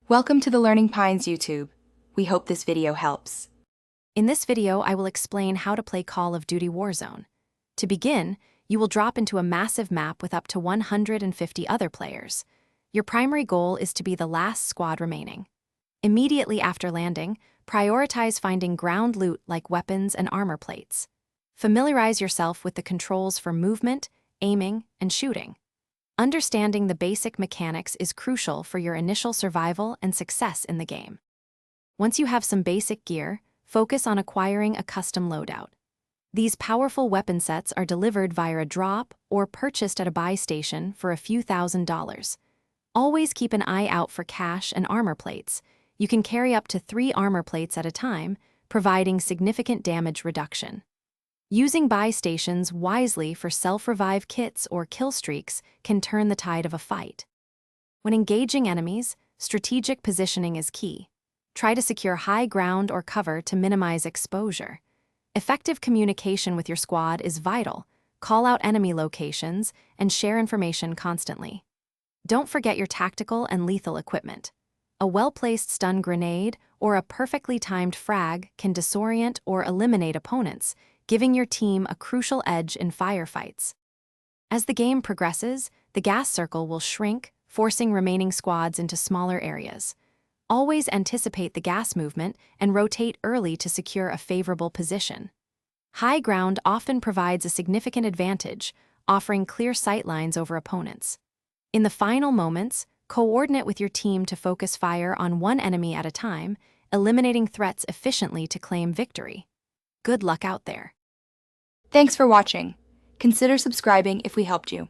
Welcome to the Learning Pines YouTube. We hope this video helps. In this video, I will explain how to play Call of Duty Warzone. To begin, you will drop into a massive map with up to 150 other players. Your primary goal is to be the last squad remaining. Immediately after landing, prioritize finding ground loot like weapons and armor plates. Familiarize yourself with the controls for movement, aiming, and shooting. Understanding the basic mechanics is crucial for your initial survival and success in the game. Once you have some basic gear, focus on acquiring a custom loadout. These powerful weapon sets are delivered via a drop or purchased at a buy station for a few $1,000s. Always keep an eye out for cash and armor plates. You can carry up to 3 armor plates at a time, providing significant damage reduction. Using buy stations wisely for self-revive kits or kill streaks can turn the tide of a fight. When engaging enemies, strategic positioning is key. Try to secure high ground or cover to minimize exposure. Effective communication with your squad is vital. Call out enemy locations and share information constantly. Don't forget your tactical and lethal equipment. A well-placed stun grenade or a perfectly timed frag can disorient or eliminate opponents, giving your team a crucial edge in firefights. As the game progresses, the gas circle will shrink, forcing remaining squads into smaller areas. Always anticipate the gas movement and rotate early to secure a favorable position. High ground often provides a significant advantage, offering clear sight lines over opponents. In the final moments, coordinate with your team to focus fire on one enemy at a time, eliminating threats efficiently to claim victory. Good luck out there. Thanks for watching. Consider subscribing if we helped you.